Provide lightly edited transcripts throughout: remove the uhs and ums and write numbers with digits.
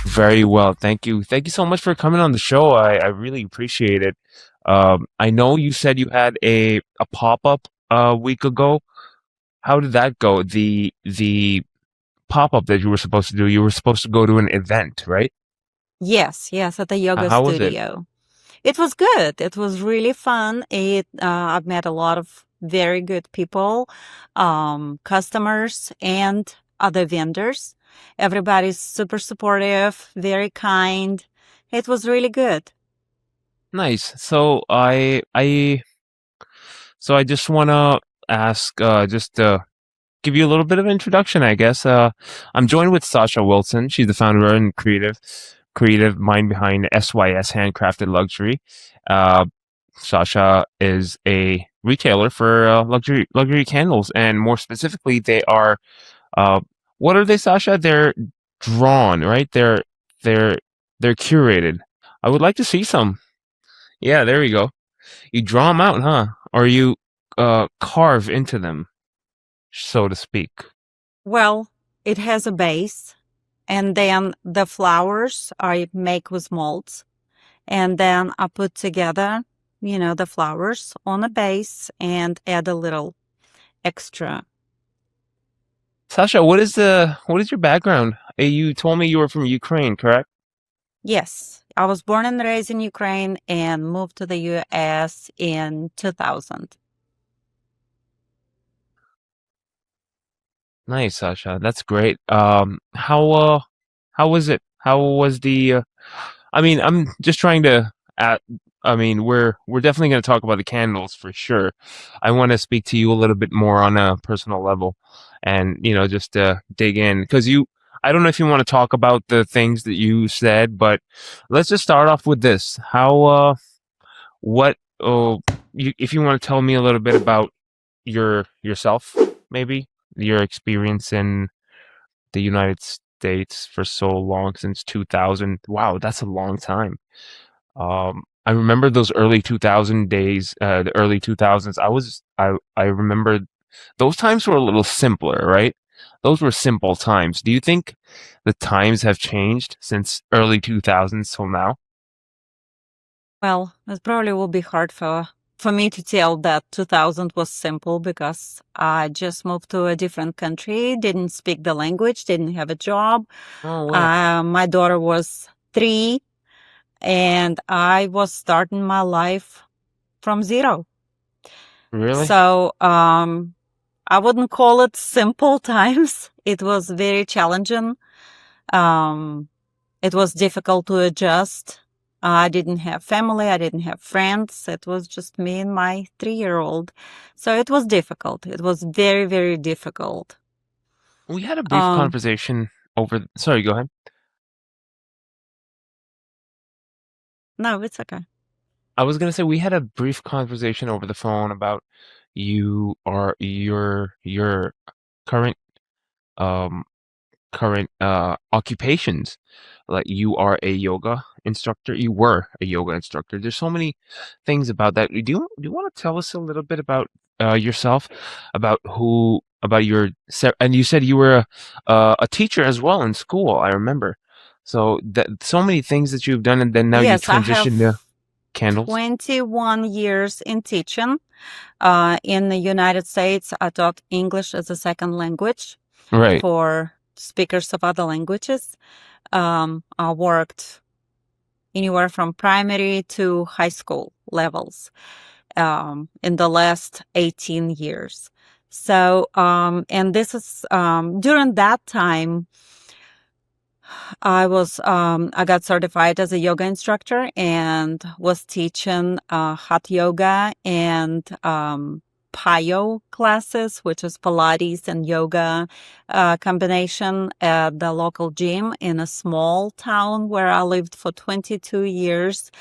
Very well. Thank you. Thank you so much for coming on the show. I really appreciate it. I know you said you had a pop-up a week ago. How did that go? The pop-up that you were supposed to do, you were supposed to go to an event, right? Yes, at the yoga How was it? studio. It was good. It was really fun. I've met a lot of very good people, customers and other vendors. Everybody's super supportive, very kind. It was really good. Nice. So I just want to ask, just to give you a little bit of introduction, I guess. I'm joined with Sasha Wilson. She's the founder and creative mind behind SYS Handcrafted Luxury. Uh, Sasha is a retailer for luxury candles, and more specifically, they are uh, what are they, Sasha? They're drawn, right? They're they're curated. I would like to see some. Yeah, there we go. You draw them out, huh? Or you carve into them, so to speak. Well, it has a base, and then the flowers I make with molds, and then I put together, the flowers on a base and add a little extra. Sasha, what is your background? You told me you were from Ukraine, correct? Yes, I was born and raised in Ukraine and moved to the US in 2000. Nice, Sasha. That's great. How was it? How was the? I mean, I'm just trying to. I mean, we're definitely going to talk about the candles for sure. I want to speak to you a little bit more on a personal level, and just dig in because you. I don't know if you want to talk about the things that you said, but let's just start off with this. What? Oh, if you want to tell me a little bit about yourself, maybe your experience in the United States for so long since 2000. Wow, that's a long time. I remember those early 2000 days, the early 2000s. I remember those times were a little simpler, right? Those were simple times. Do you think the times have changed since early 2000s till now? Well, it probably will be hard for me to tell that 2000 was simple because I just moved to a different country, didn't speak the language, didn't have a job. Oh, wow. My daughter was 3, and I was starting my life from zero. Really? So I wouldn't call it simple times. It was very challenging. Um, it was difficult to adjust. I didn't have family. I didn't have friends. It was just me and my 3-year-old. So it was difficult. It was very, very difficult. We had a brief Um, conversation over. Sorry, go ahead. no, it's okay. I was gonna say we had a brief conversation over the phone about your current um occupations. Like you are a yoga instructor. You were a yoga instructor. There's so many things about that. Do you want to tell us a little bit about yourself, about and you said you were a teacher as well in school. I remember. So that so many things that you've done, and then now you Yes, I have transitioned to candles. 21 years in teaching. In the United States, I taught English as a second language Right. for speakers of other languages. I worked anywhere from primary to high school levels in the last 18 years. So, and this is during that time, I got certified as a yoga instructor and was teaching hot yoga and Pyo classes, which is Pilates and yoga combination at the local gym in a small town where I lived for 22 years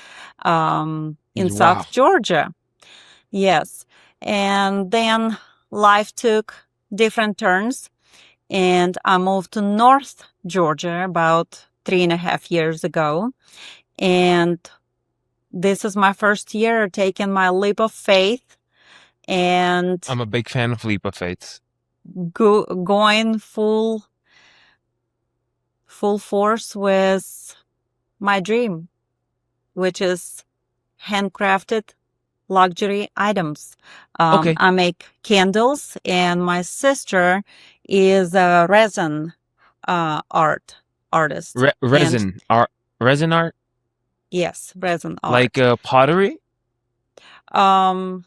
in Wow. South Georgia. Yes. And then life took different turns, and I moved to North Georgia about 3.5 years ago. And this is my first year taking my leap of faith and I'm a big fan of leap of faith. going full force with my dream, which is handcrafted luxury items. Okay. I make candles, and my sister is a resin artist, and Resin art, resin art, yes, resin like art. pottery. Um,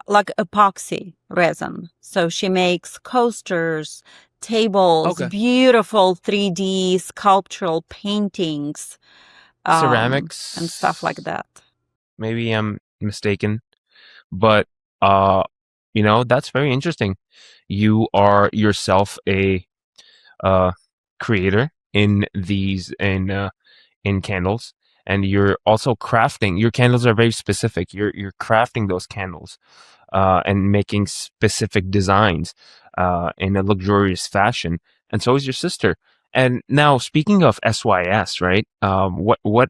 like epoxy resin. So she makes coasters, tables, Okay. beautiful 3D sculptural paintings, and stuff like Ceramics. that. Maybe I'm mistaken, but uh, that's very interesting. You are yourself a uh creator in these in candles, and you're also crafting. Your candles are very specific. You're crafting those candles and making specific designs in a luxurious fashion. And so is your sister. And now, speaking of SYS, right? What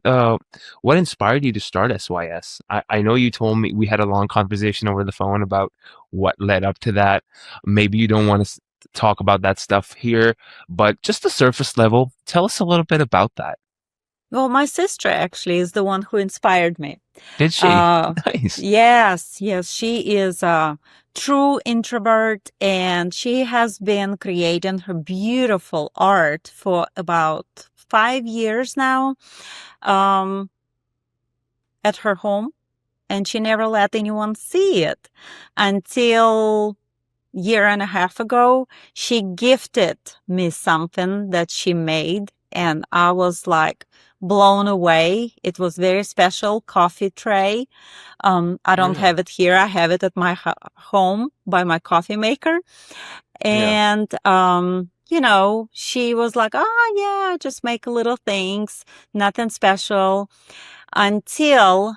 inspired you to start SYS? I know you told me we had a long conversation over the phone about what led up to that. Maybe you don't want to talk about that stuff here, but just the surface level, tell us a little bit about that. Well, my sister actually is the one who inspired me. Did she? Uh, Nice. yes, she is a true introvert, and she has been creating her beautiful art for about 5 years now, um, at her home, and she never let anyone see it until year and a half ago. She gifted me something that she made, and I was like blown away. It was very special coffee tray. I don't Really? have it here. I have it at my home by my coffee maker. Yeah. And, she was like, oh, yeah, I just make little things, nothing special, until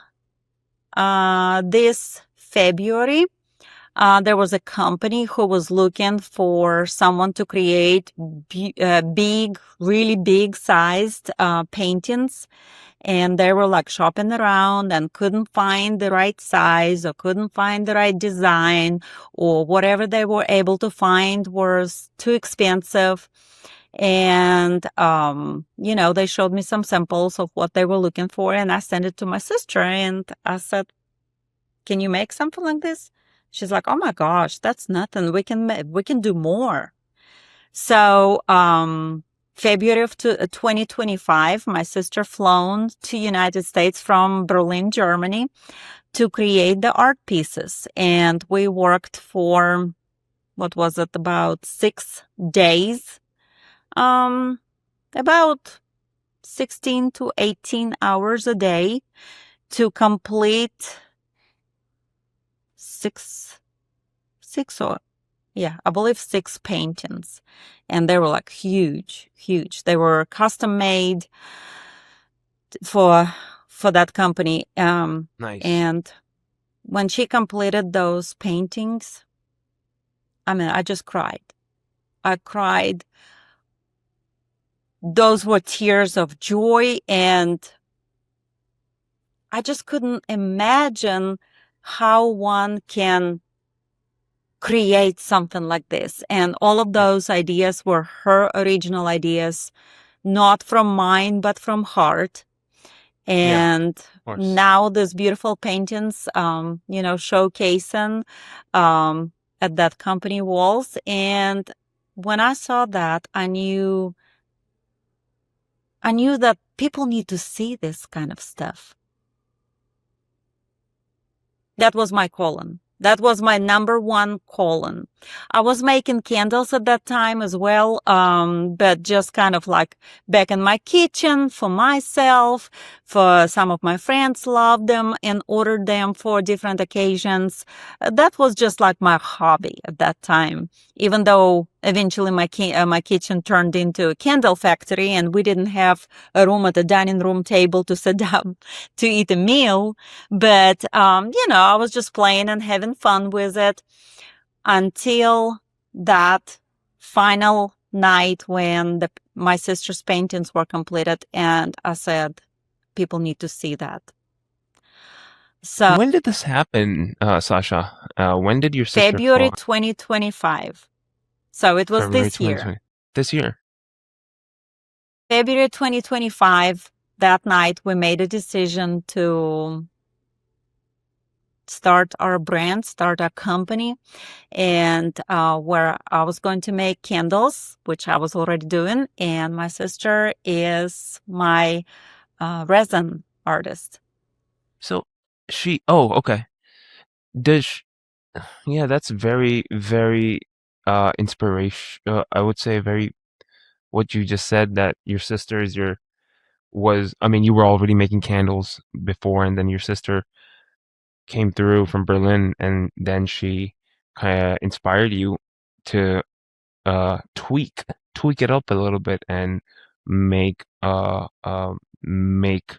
this February. There was a company who was looking for someone to create big, really big sized paintings. And they were like shopping around and couldn't find the right size or couldn't find the right design, or whatever they were able to find was too expensive. And, they showed me some samples of what they were looking for, and I sent it to my sister, and I said, can you make something like this? She's like, oh my gosh, that's nothing. We can do more. So, February of 2025, my sister flown to United States from Berlin, Germany, to create the art pieces. And we worked for, what was it, about 6 days, about 16 to 18 hours a day to complete six, six or yeah, I believe 6 paintings. And they were like huge, huge. They were custom made for that company. Nice. And when she completed those paintings, I mean, I just cried. I cried. Those were tears of joy, and I just couldn't imagine how one can create something like this. And all of Yeah. those ideas were her original ideas, not from mind, but from heart. Yeah. And Of course. now these beautiful paintings, showcasing at that company walls. And when I saw that, I knew that people need to see this kind of stuff. That was my calling. That was my number one calling. I was making candles at that time as well, but just kind of like back in my kitchen for myself. For some of my friends loved them and ordered them for different occasions. That was just like my hobby at that time. Even though eventually my kitchen turned into a candle factory, and we didn't have a room at the dining room table to sit down to eat a meal. But, I was just playing and having fun with it until that final night when my sister's paintings were completed. And I said, people need to see that. So When did this happen, Sasha? When did your sister February fall? 2025. So it was February this year. 2020. This year. February 2025, that night we made a decision to start our brand, start our company, and where I was going to make candles, which I was already doing, and my sister is my resin artist. So oh, okay. Does sh Yeah, that's very, very inspiration. I would say very what you just said that your sister is your was. I mean, you were already making candles before, and then your sister came through from Berlin, and then she kind of inspired you to tweak it up a little bit and make make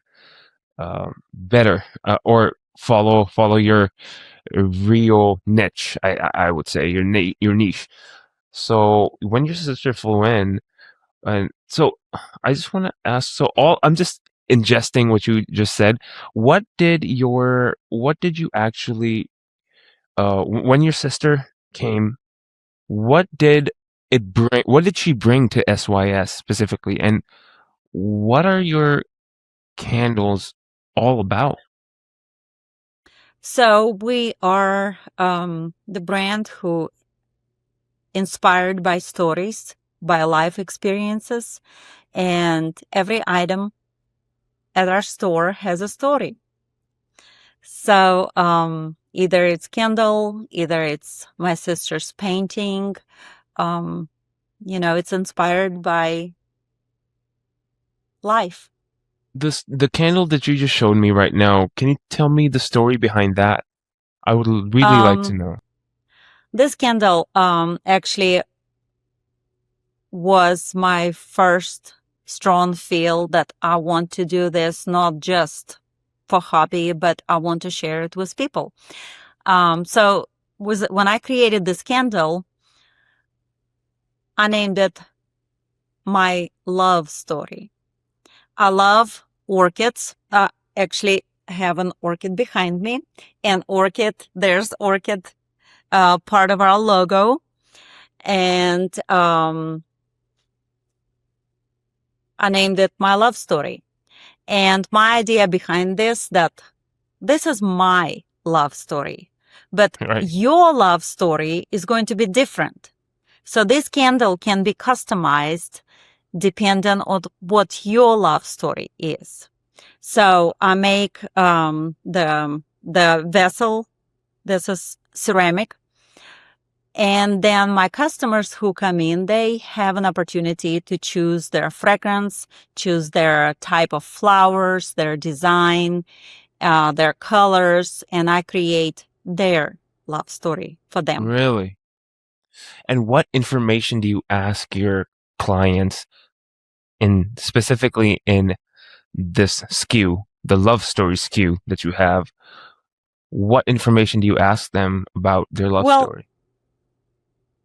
better or follow your real niche. I would say your niche. So when your sister flew in, and so I just want to ask. So all I'm just ingesting what you just said. What did you actually when your sister came? What did it bring? What did she bring to SYS specifically? And what are your candles all about? So we are the brand who inspired by stories, by life experiences, and every item at our store has a story. So either it's candle, either it's my sister's painting. Um, it's inspired by life. The candle that you just showed me right now, can you tell me the story behind that? I would really like to Um, know. this candle actually was my first strong feel that I want to do this not just for hobby, but I want to share it with people. So was when I created this candle, I named it my love story. I love orchids. I actually have an orchid behind me, and there's orchid, part of our logo. And I named it my love story. And my idea behind that this is my love story, but Right. your love story is going to be different. So this candle can be customized depending on what your love story is. So I make the vessel. This is ceramic. And then my customers who come in, they have an opportunity to choose their fragrance, choose their type of flowers, their design, their colors, and I create their love story for them. Really? And what information do you ask your clients in specifically in this SKU, the love story SKU that you have? What information do you ask them about their love Well, story?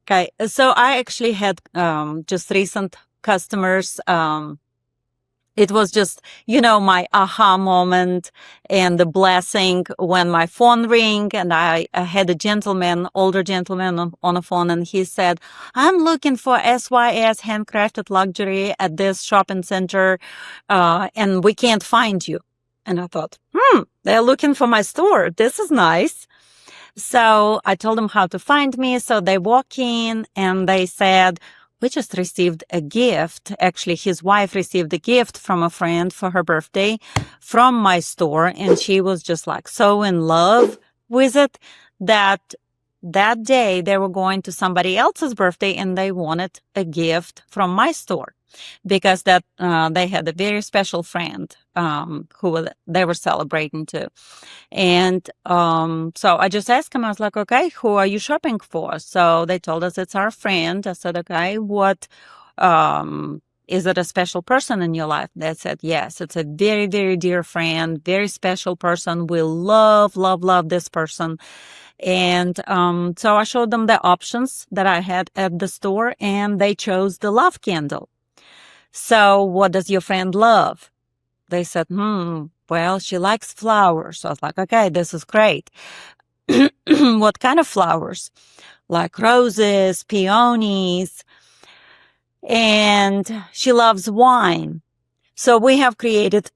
okay, so I actually had just recent customers. It was just, my aha moment and the blessing when my phone rang and I had a gentleman, older gentleman on the phone, and he said, I'm looking for SYS Handcrafted Luxury at this shopping center, and we can't find you. And I thought, they're looking for my store. This is nice. So I told them how to find me. So they walk in and they said, we just received a gift. Actually, his wife received a gift from a friend for her birthday from my store. And she was just like so in love with it that that day they were going to somebody else's birthday and they wanted a gift from my store because they had a very special friend who they were celebrating too. And so I just asked him, I was like, okay, who are you shopping for? So they told us it's our friend. I said, okay, is it a special person in your life? They said, yes, it's a very, very dear friend, very special person. We love, love, love this person. And so I showed them the options that I had at the store and they chose the love candle. So what does your friend love? They said, Well, she likes flowers. So I was like, okay, this is great. What kind of flowers? Like roses, peonies, and she loves wine. So we have created,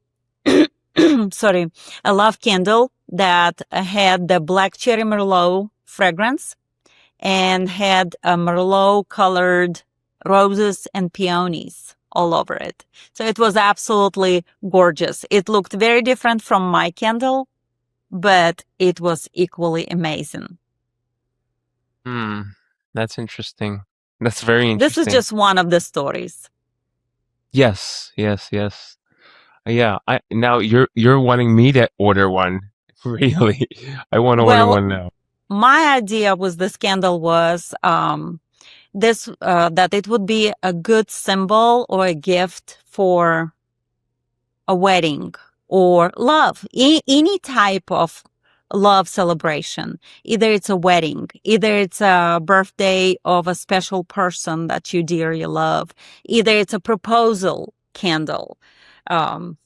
sorry, a love candle that had the black cherry Merlot fragrance and had a Merlot colored roses and peonies all over it. So it was absolutely gorgeous. It looked very different from my candle, but it was equally amazing. Hmm. That's interesting. That's very This is interesting. just one of the stories. Yes, yes, yes. Yeah, I now you're wanting me to order one. Really. I want to order Well, one now. my idea with this candle was this that it would be a good symbol or a gift for a wedding or love, any type of love celebration. Either it's a wedding, either it's a birthday of a special person that you dearly love, either it's a proposal candle. Um,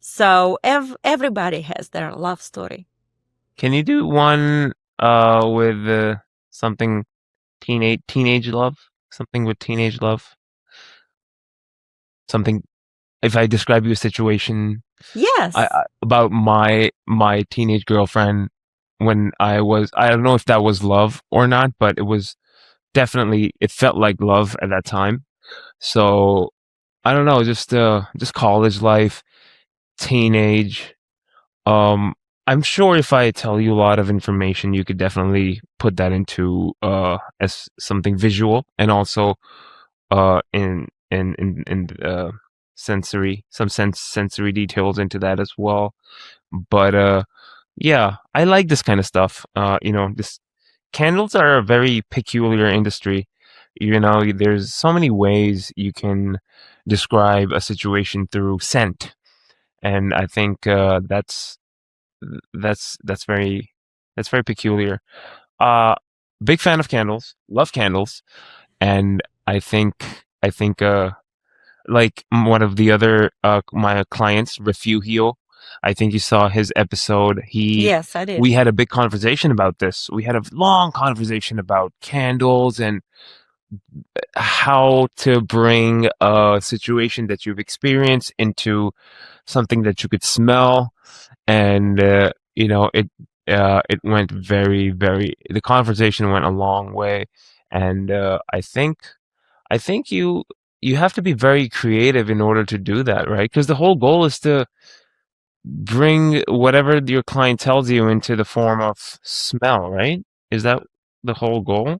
so everybody has their love story. Can you do one with something teenage love? Something with teenage love? Something if I describe you a situation Yes. about my teenage girlfriend when I don't know if that was love or not, but it was definitely it felt like love at that time. So I don't know, just college life, teenage. Um, I'm sure if I tell you a lot of information, you could definitely put that into as something visual and also in sensory sensory details into that as well. But yeah, I like this kind of stuff. This candles are a very peculiar industry. There's so many ways you can describe a situation through scent, and I think that's very peculiar. Uh, Big fan of candles, love candles, and I think like one of the other my clients, Refugio. I think you saw his episode. Yes, I did. We had a big conversation about this. We had a long conversation about candles and how to bring a situation that you've experienced into something that you could smell, and it went very. The conversation went a long way, and I think you have to be very creative in order to do that, right? Because the whole goal is to bring whatever your client tells you into the form of smell, right? Is that the whole goal?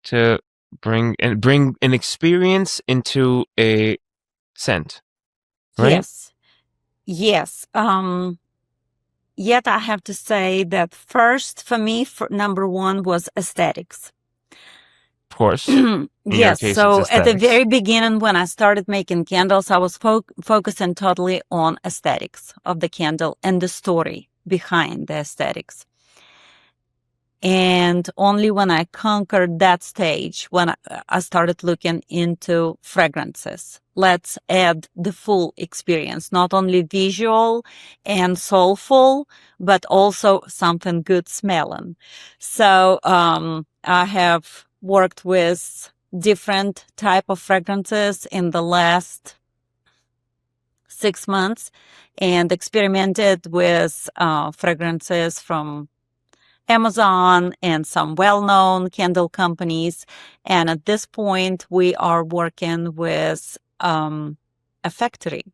To bring an experience into a scent, right? Yes. Yes. Yet I have to say that first for me, number one was aesthetics. Of course. In your Yes. case, it's So at the aesthetics. very beginning, when I started making candles, I was focusing totally on aesthetics of the candle and the story behind the aesthetics. And only when I conquered that stage, when I started looking into fragrances, let's add the full experience, not only visual and soulful, but also something good smelling. So I have worked with different type of fragrances in the last 6 months and experimented with fragrances from Amazon and some well-known candle companies. And at this point, we are working with a factory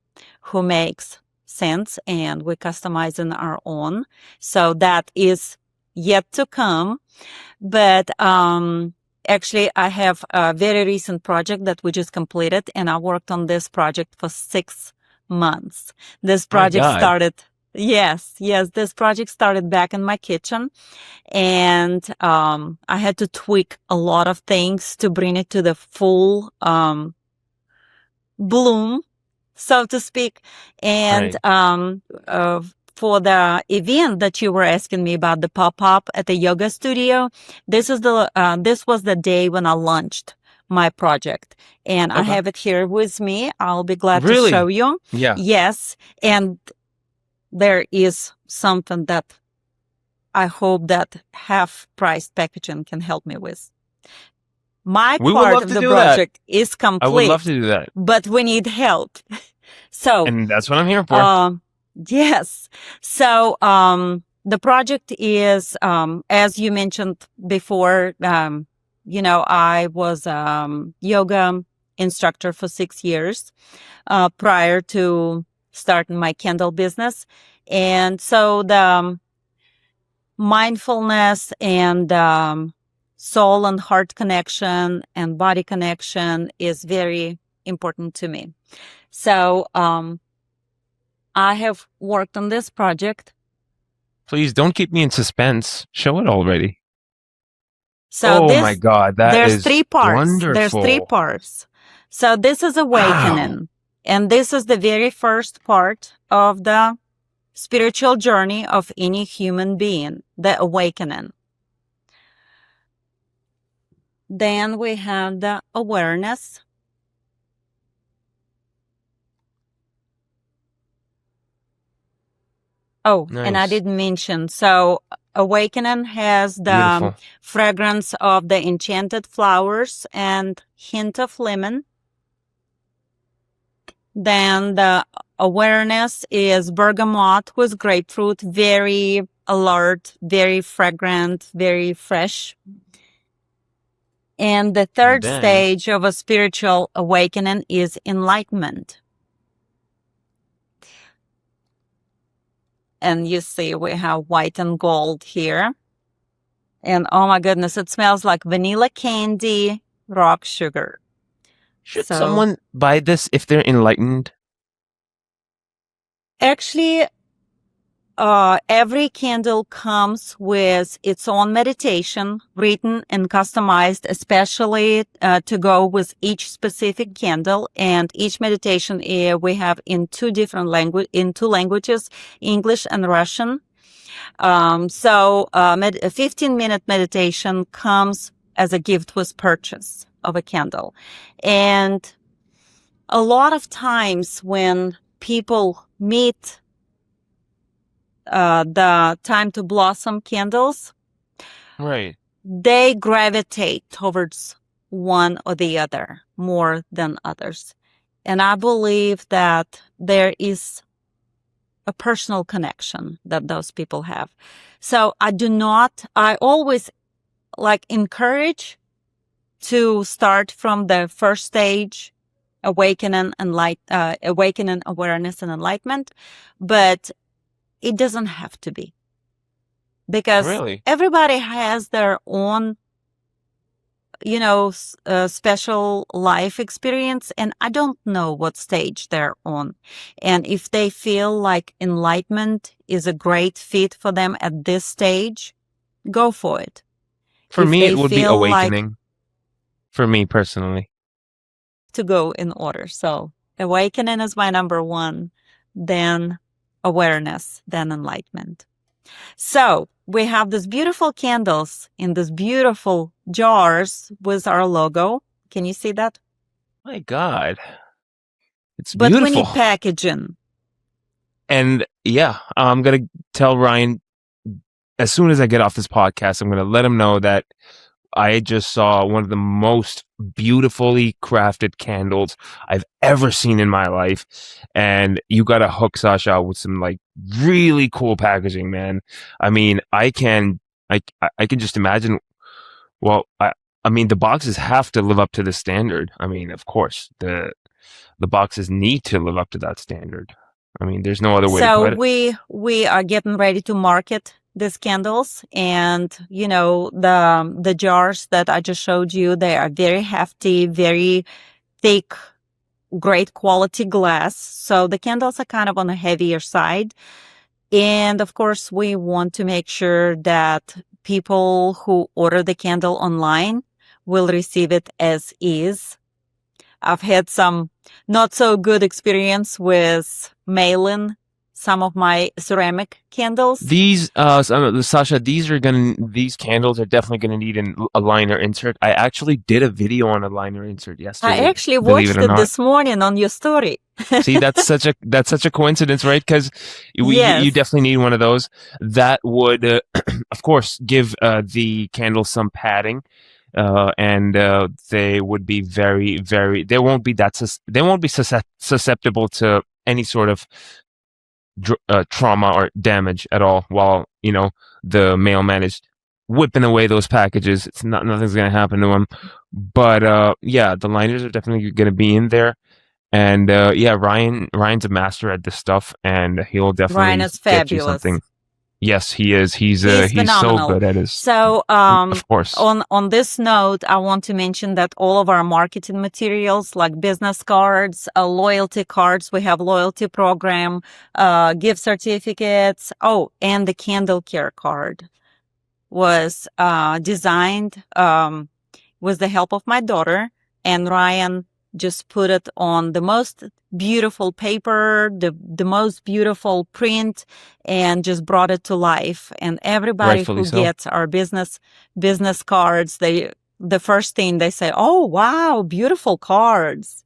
who makes scents and we're customizing our own. So that is yet to come. But actually, I have a very recent project that we just completed, and I worked on this project for 6 months. This My project God. started. Yes, this project started back in my kitchen, and I had to tweak a lot of things to bring it to the full bloom, so to speak. And Right. for the event that you were asking me about, the pop-up at the yoga studio, this was the day when I launched my project, and I Okay. have it here with me. I'll be glad to show Really? you. Yeah. Yes, and there is something that I hope that half-priced packaging can help me with. My We would part love of to the do that. project is I would love to complete, do that. but we need help. So, And that's what I'm here for. um, yes. So, the project is, as you mentioned before, I was yoga instructor for 6 years prior to starting my candle business. And so the mindfulness and soul and heart connection and body connection is very important to me. So I have worked on this project. Please don't keep me in suspense. Show it already. So Oh my God, that there's is three parts. There's three wonderful. parts. So this is Wow. awakening. And this is the very first part of the spiritual journey of any human being, the awakening. Then we have the awareness. Oh, and I Nice. didn't mention, so awakening has the Beautiful. fragrance of the enchanted flowers and hint of lemon. Then the awareness is bergamot with grapefruit, very alert, very fragrant, very fresh. And the And third then, stage of a spiritual awakening is enlightenment. And you see we have white and gold here. And oh my goodness, it smells like vanilla candy, rock sugar. should So someone buy this if they're enlightened? actually, every candle comes with its own meditation, written and customized, especially to go with each specific candle. And each meditation we have in two languages, English and Russian. So a 15-minute meditation comes as a gift with purchase of a candle. And a lot of times when people meet the time to blossom candles, Right. they gravitate towards one or the other more than others. And I believe that there is a personal connection that those people have. So I always encourage to start from the first stage, awakening awareness and enlightenment, but it doesn't have to be, because Really? everybody has their own special life experience, and I don't know what stage they're on. And if they feel like enlightenment is a great fit for them at this stage, go for it. For If me, they it would be feel like awakening. For me personally. to go in order. So awakening is my number one, then awareness, then enlightenment. So we have these beautiful candles in these beautiful jars with our logo. Can you see that? My God. It's But we beautiful. need packaging. And yeah, I'm going to tell Ryan as soon as I get off this podcast, I'm going to let him know that I just saw one of the most beautifully crafted candles I've ever seen in my life. And you got to hook Sasha with some like really cool packaging, man. I mean, I can just imagine. Well, I mean, the boxes have to live up to the standard. I mean, of course, the boxes need to live up to that standard. I mean, there's no other way to So put it. we are getting ready to market these candles, and the jars that I just showed you, they are very hefty, very thick, great quality glass. So the candles are kind of on the heavier side. And of course, we want to make sure that people who order the candle online will receive it as is. I've had some not so good experience with mailing some of my ceramic candles. Sasha, these candles are definitely gonna need a liner insert. I actually did a video on a liner insert I yesterday, actually believe it watched or it not. this morning on your story. See, that's such a coincidence, right? Because you Yes. definitely need one of those. That would, of course, give the candle some padding, and they would be very. They won't be susceptible to any sort of trauma or damage at all. While the mailman is whipping away those packages, nothing's gonna happen to him. But yeah, the liners are definitely gonna be in there. And yeah, Ryan's a master at this stuff, and he'll Ryan definitely is get you fabulous. something. Yes, he is. He's He's so phenomenal. good at his. So, Of course, on this note, I want to mention that all of our marketing materials, like business cards, loyalty cards, we have loyalty program, gift certificates. Oh, and the candle care card was designed with the help of my daughter, and Ryan just put it on the most beautiful paper, the most beautiful print, and just brought it to life. And everybody rightfully who so. gets our business cards, the first thing they say, "Oh, wow, beautiful cards."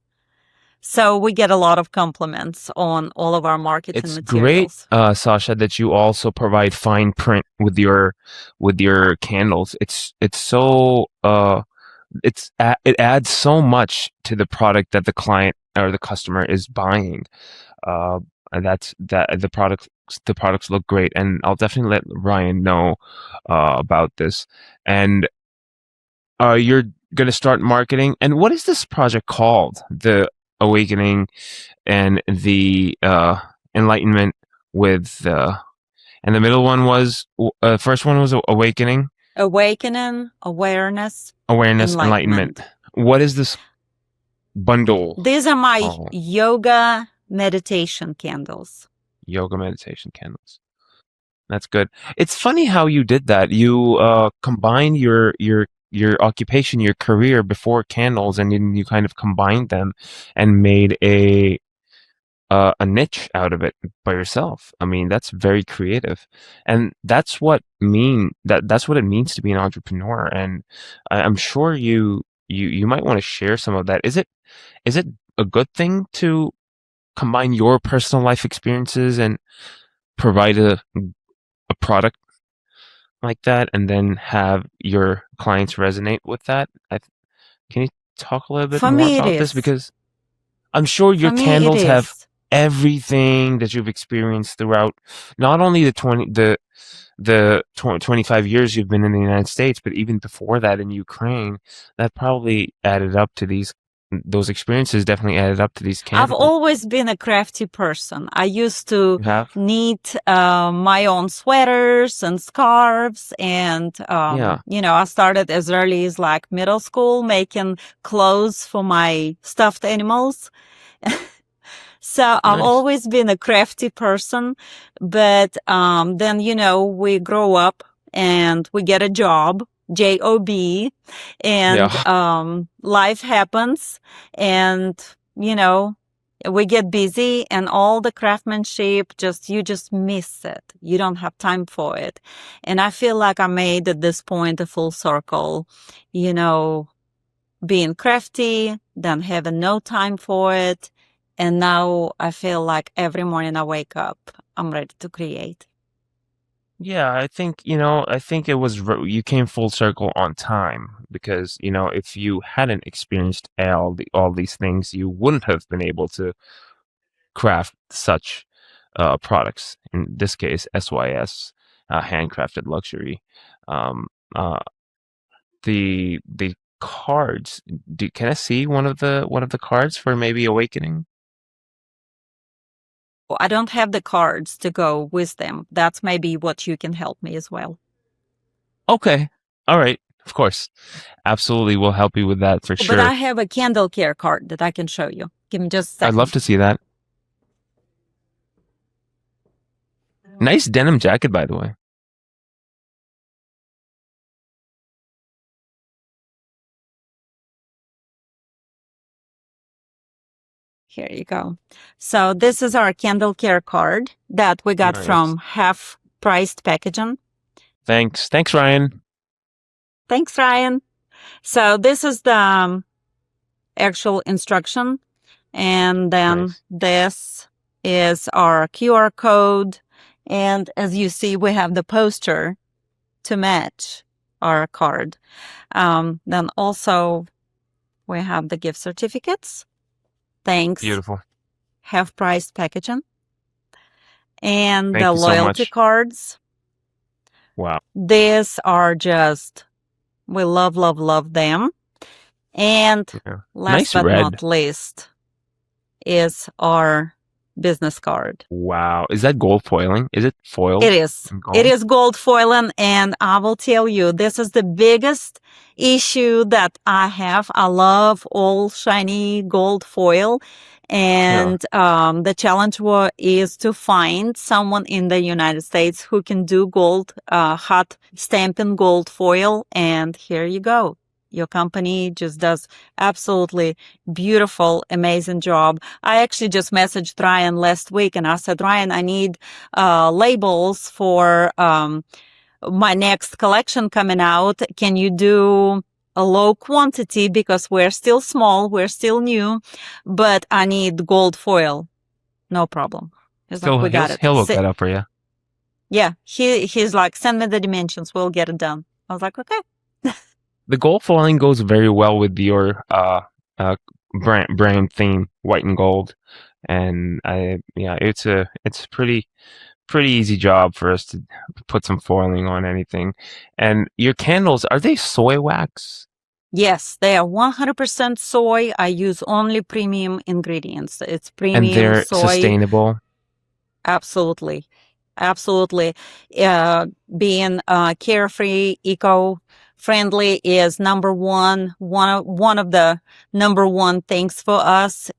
So we get a lot of compliments on all of our marketing It's great, materials. Sasha, that you also provide fine print with your candles. It's so it adds so much to the product that the client or the customer is buying. Uh, and that the products look great, and I'll definitely let Ryan know about this. And you're gonna start marketing. And what is this project called? The Awakening and the Enlightenment with and the middle one was first one was Awakening, Awakening, awareness, Awareness, Enlightenment. enlightenment. What is this bundle These are my called? yoga meditation candles. Yoga meditation candles. That's good. It's funny how you did that. You combined your occupation, your career before candles, and then you kind of combined them and made a niche out of it by yourself. I mean, that's very creative, and that's what it means to be an entrepreneur. And I'm sure you might want to share some of that. Is it a good thing to combine your personal life experiences and provide a product like that, and then have your clients resonate with that? Can you talk a little bit For more me, it about this? is. Because I'm sure your For me, it candles have is. everything that you've experienced throughout not only the 25 years you've been in the United States, but even before that in Ukraine, that probably added up to those experiences definitely added up to these I've candles. always been a crafty person. I used to You have? knit my own sweaters and scarves. And, Yeah. I started as early as like middle school making clothes for my stuffed animals. So I've Nice. always been a crafty person, but then we grow up and we get a job, and Yeah. life happens, and you know we get busy, and all the craftsmanship you just miss it. You don't have time for it, and I feel like I made at this point a full circle. You know, being crafty, then having no time for it. And now I feel like every morning I wake up, I'm ready to create. Yeah, I think it was you came full circle on time because, if you hadn't experienced all these things, you wouldn't have been able to craft such products. In this case, SYS, Handcrafted Luxury. Um, uh, the cards. Can I see one of the cards for maybe Awakening? I don't have the cards to go with them. That's maybe what you can help me as well. Okay, all right, of course, absolutely, we'll help you with that for But I sure. have a candle care card that I can show you. Give me just a I'd love second. to see that. Nice denim jacket, by the way. Here you go. So this is our candle care card that we got Nice. from Half Priced Packaging. Thanks, Ryan. Thanks, Ryan. So this is the actual instruction. And then Nice. this is our QR code. And as you see, we have the poster to match our card. Then also we have the gift certificates. Thanks, Beautiful. Half Price Packaging. And Thank the you so loyalty much. cards. Wow. These are just, we love, love, love them. And Yeah. last Nice but red. not least is our business card. Wow. Is that gold foiling? Is it It foiled is. in It gold? is gold foiling, and I will tell you, this is the biggest issue that I have. I love all shiny gold foil, Yeah. and the challenge is to find someone in the United States who can do gold, hot stamping gold foil. And here you go. Your company just does absolutely beautiful, amazing job. I actually just messaged Ryan last week and I said, Ryan, I need labels for my next collection coming out. Can you do a low quantity because we're still small, we're still new, but I need gold foil. No problem. He's like, we got it. He'll look that up for you. Yeah, he's like, send me the dimensions, we'll get it done. I was like, okay. The gold foiling goes very well with your brand theme, white and gold. And it's a pretty easy job for us to put some foiling on anything. And your candles, are they soy wax? Yes, they are 100% soy. I use only premium ingredients. It's And premium they're soy. sustainable? Absolutely. Absolutely. Being carefree, eco-friendly is number one of the number one things for us,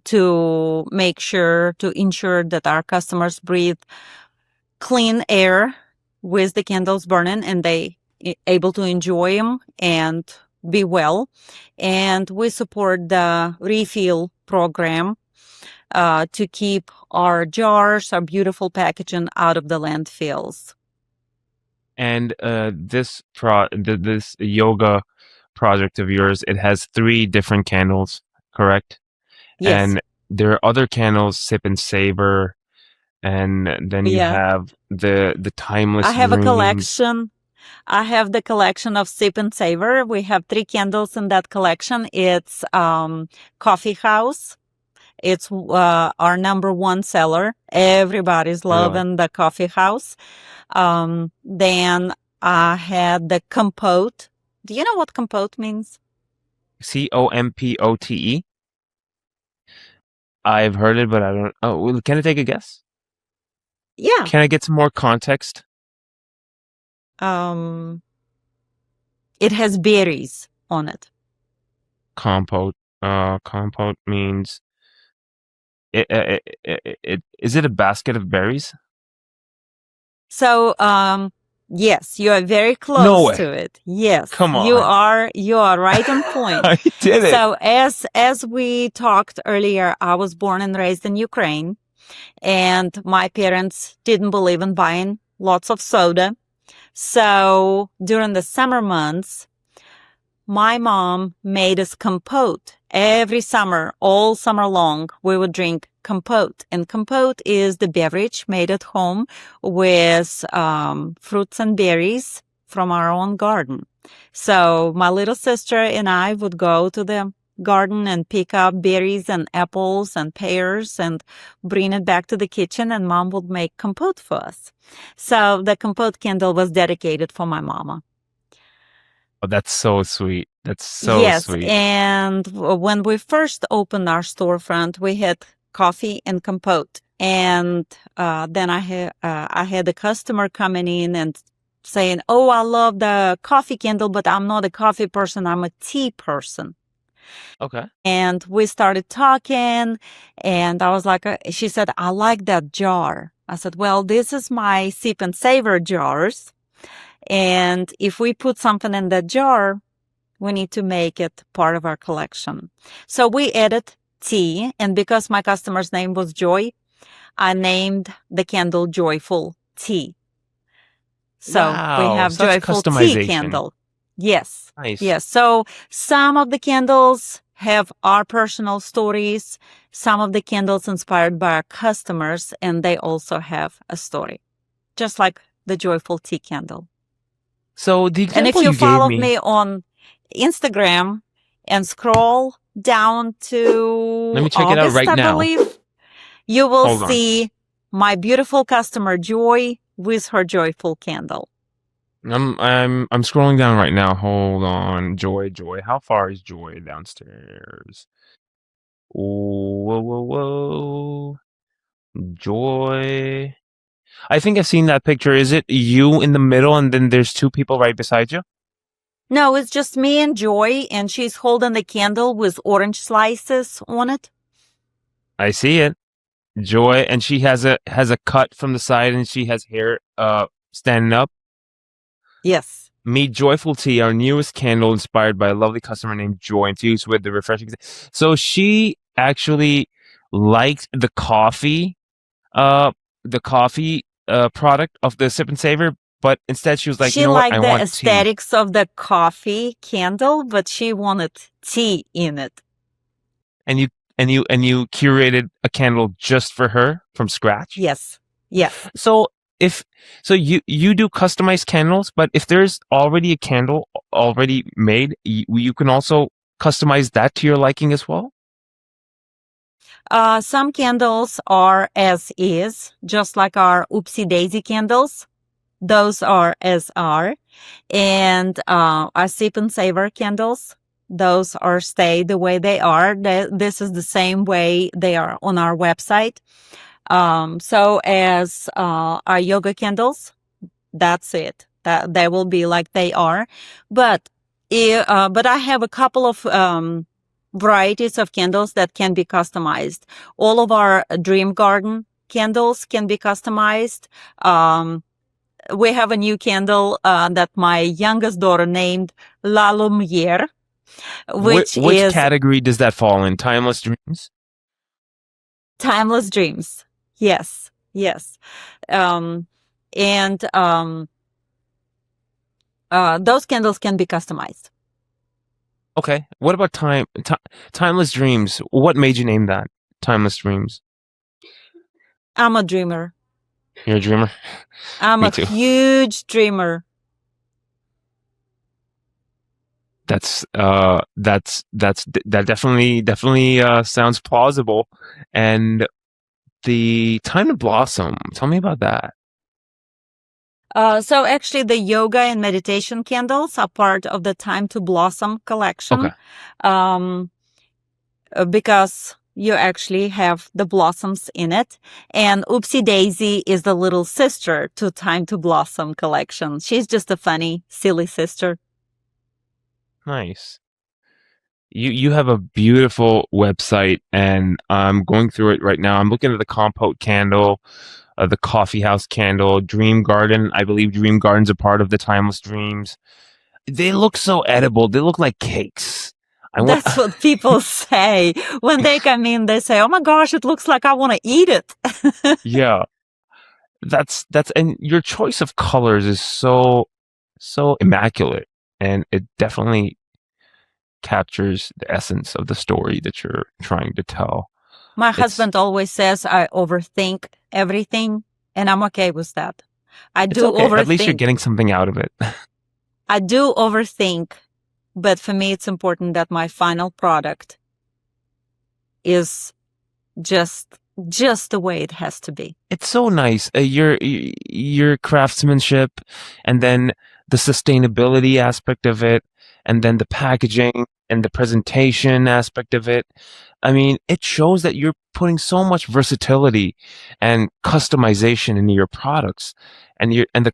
to make sure, to ensure that our customers breathe clean air with the candles burning and they able to enjoy them and be well. And we support the refill program to keep our jars, our beautiful packaging out of the landfills. And this yoga project of yours, it has 3 different candles, correct? Yes. And there are other candles, Sip and Savor, and then you Yeah. have the I Timeless have a Dreams. collection. I have the collection of Sip and Savor. We have 3 candles in that collection. It's Coffee House. It's our number one seller. Everybody's Really? loving the Coffee House. Then I had the Compote. Do you know what Compote means? Compote? I've heard it, but I don't. Oh, well, can I take a guess? Yeah. Can I get some more context? Um, it has berries on it. Compote. Compote means is it a basket of berries? So, yes, you are very No close way. to it. Yes, Come on. you are right on point. I did it. So, as we talked earlier, I was born and raised in Ukraine, and my parents didn't believe in buying lots of soda. So, during the summer months, my mom made us compote every summer, all summer long. We would drink compote, and compote is the beverage made at home with fruits and berries from our own garden. So my little sister and I would go to the garden and pick up berries and apples and pears and bring it back to the kitchen, and mom would make compote for us. So the compote candle was dedicated for my mama. Oh, that's so sweet. That's so Yes, sweet. and when we first opened our storefront, we had coffee and compote, and then I had a customer coming in and saying, "Oh, I love the coffee candle, but I'm not a coffee person. I'm a tea person." Okay. And we started talking, and I was like, she said, "I like that jar." I said, "Well, this is my sip and savor jars, and if we put something in that jar, we need to make it part of our collection." So we added tea. And because my customer's name was Joy, I named the candle Joyful Tea. So we Wow, have such Joyful Tea customization. candle. Yes. Nice. Yes. So some of the candles have our personal stories. Some of the candles inspired by our customers, and they also have a story, just like the Joyful Tea candle. So the And if example you you gave follow me, me on Instagram and scroll down let to me check it out August, right I now. believe, you will Hold on. see my beautiful customer Joy with her joyful candle. I'm scrolling down right now. Hold on. Joy. How far is Joy downstairs? Whoa, whoa, whoa. Joy. I think I've seen that picture. Is it you in the middle and then there's two people right beside you? No, it's just me and Joy, and she's holding the candle with orange slices on it. I see it. Joy, and she has a cut from the side and she has hair standing up. Yes. Meet Joyful Tea, our newest candle inspired by a lovely customer named Joy, infused with the refreshing. So she actually liked uh, the coffee product of the Sip and Savor, but instead she was like, you She know what? I liked the want tea. aesthetics of the coffee candle, but she wanted tea in it. And you curated a candle just for her from scratch. Yes. Yes. So if so you do customized candles, but if there's already a candle already made, you can also customize that to your liking as well. Some candles are as is, just like our Oopsie Daisy candles. Those are as are. And our Sip and Savor candles, those are stay the way they are. This is the same way they are on our website. So as our yoga candles, that's it. That they will be like they are. But but I have a couple of varieties of candles that can be customized. All of our Dream Garden candles can be customized. We have a new candle that my youngest daughter named La Lumiere, which Which is category does that fall in? Timeless dreams. Timeless Dreams. Yes, yes. Um, and those candles can be customized. Okay. What about timeless dreams? What made you name that Timeless Dreams? I'm a dreamer. You're a dreamer. I'm Me a too. huge dreamer. That definitely sounds plausible. And the time to blossom. Tell me about that. So actually, the yoga and meditation candles are part of the Time to Blossom Okay. collection, um, because you actually have the blossoms in it. And Oopsie Daisy is the little sister to Time to Blossom collection. She's just a funny, silly sister. Nice. You have a beautiful website, and I'm going through it right now. I'm looking at the Compote candle, the coffee house candle, Dream Garden. I believe Dream Garden's a part of the Timeless Dreams. They look so edible. They look like cakes. I want. That's what people say when they come in. They say, "Oh my gosh, it looks like I want to eat it." Yeah, and your choice of colors is so immaculate, and it definitely captures the essence of the story that you're trying to tell. My It's husband always says I overthink everything, and I'm okay with that. I it's do okay. At least you're overthink. getting something out of it. I do overthink, but for me, it's important that my final product is just just the way it has to be. It's so nice. Your craftsmanship, and then the sustainability aspect of it, and then the packaging and the presentation aspect of it. I mean, it shows that you're putting so much versatility and customization into your products, and you and the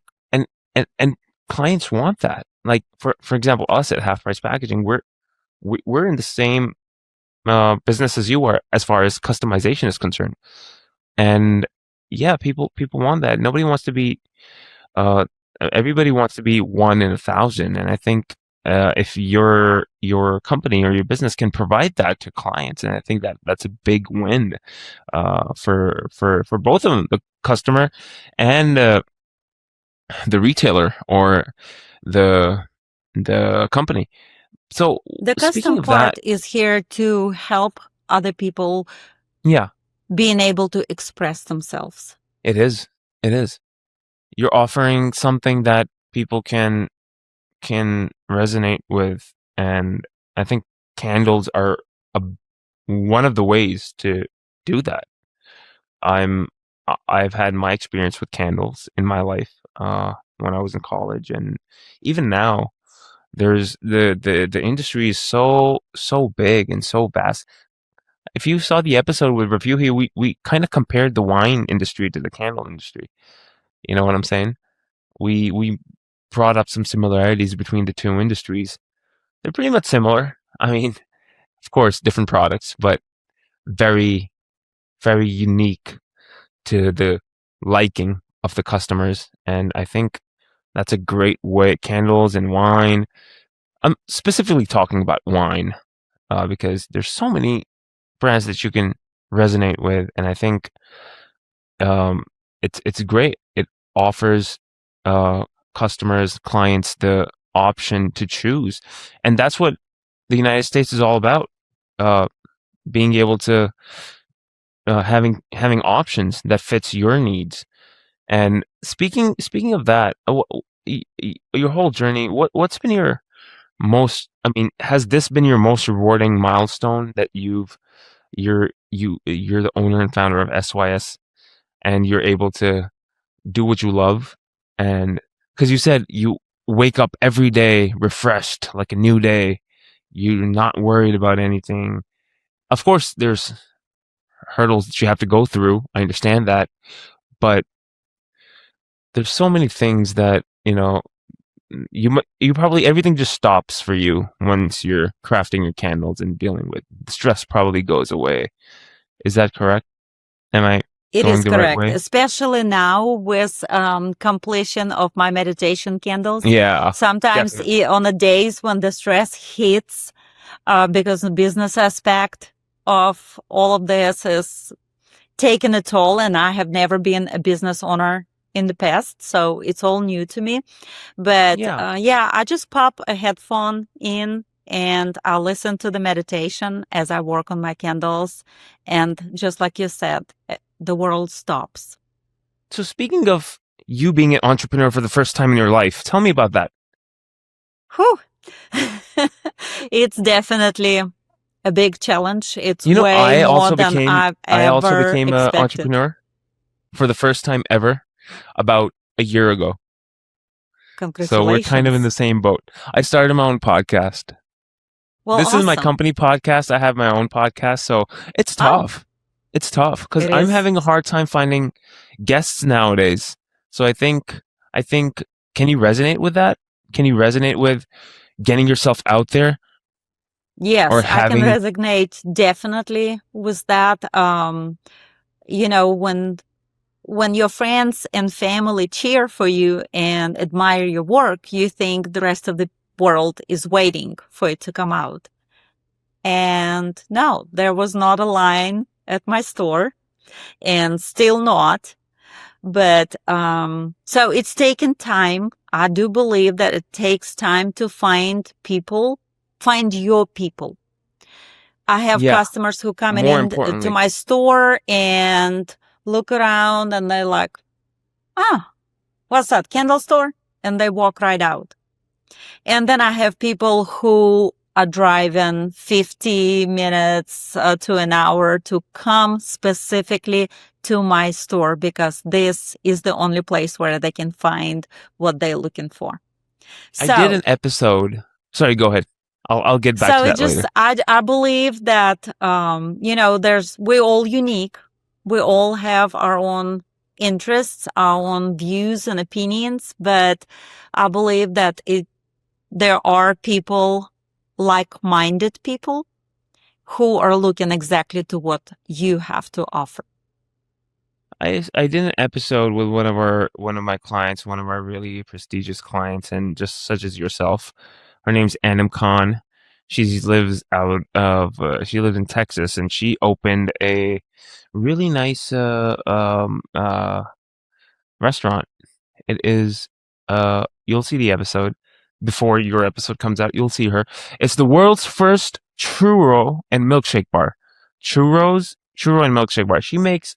and clients want that. Like for example, us at Half Price Packaging, we're in the same business as you are as far as customization is concerned. And yeah, people want that. Nobody wants to be uh everybody wants to be one in 1,000. And I think if your company or your business can provide that to clients, and I think that that's a big win for both of them, the customer and the retailer or the the company. So The speaking custom of that, part is here to help other people yeah, being able to express themselves. it is. It is. You're offering something that people can resonate with, and I think candles are a, one of the ways to do that. I'm I've had my experience with candles in my life when I was in college, and even now. There's the industry is so big and so vast. If you saw the episode with review here, we kind of compared the wine industry to the candle industry. You know what I'm saying? We brought up some similarities between the two industries. They're pretty much similar. I mean, of course, different products, but very very unique to the liking of the customers. And I think that's a great way. Candles and wine. I'm specifically talking about wine because there's so many brands that you can resonate with, and I think um, it's great. It offers uh, customers, clients the option to choose, and that's what the United States is all about. Uh, Being able to having options that fits your needs. And speaking of that, your whole journey, what's been your most? I mean, has this been your most rewarding milestone that you're the owner and founder of SYS, and you're able to do what you love? And because you said you wake up every day refreshed like a new day, you're not worried about anything. Of course there's hurdles that you have to go through, I understand that, but there's so many things that you probably everything just stops for you once you're crafting your candles and dealing with the stress probably goes away. Is that correct? Am I It going is the right correct, way? especially now with completion of my meditation candles. Yeah, Sometimes definitely. on the days when the stress hits, because the business aspect of all of this is taking a toll, and I have never been a business owner in the past, so it's all new to me. But Yeah. yeah, I just pop a headphone in and I listen to the meditation as I work on my candles. And just like you said, the world stops. So speaking of you being an entrepreneur for the first time in your life, tell me about that. Whew. It's definitely a big challenge. It's You know, way more than I've I also ever became an expected. entrepreneur for the first time ever about a year ago. So we're kind of in the Congratulations. same boat. I started my own podcast. Well, This is my awesome. company podcast. I have my own podcast, so it's Oh, tough. It's tough because it I'm is. having a hard time finding guests nowadays. So I think can you resonate with that? Can you resonate with getting yourself out there or Yes, I can having resonate definitely with that. You know, when your friends and family cheer for you and admire your work, you think the rest of the world is waiting for it to come out. And no, there was not a line at my store and still not. But so it's taken time. I do believe that it takes time to find people, find your people. I have yeah, customers who coming more in to importantly. my store and look around and they're like, ah, what's that, candle store? And they walk right out. And then I have people who are driving 50 minutes to an hour to come specifically to my store because this is the only place where they can find what they're looking for. I did So an episode. Sorry, go ahead. I'll get back So to it that just, later. I believe that, you know, we're all unique. We all have our own interests, our own views and opinions, but I believe that there are people, like-minded people who are looking exactly to what you have to offer. I did an episode with one of my clients, one of our really prestigious clients, and just such as yourself. Her name's Anam Khan. She lives in Texas, and she opened a really nice restaurant. It is you'll see the episode before your episode comes out. You'll see her. It's the world's first churro and milkshake bar. Churro and milkshake bar. She makes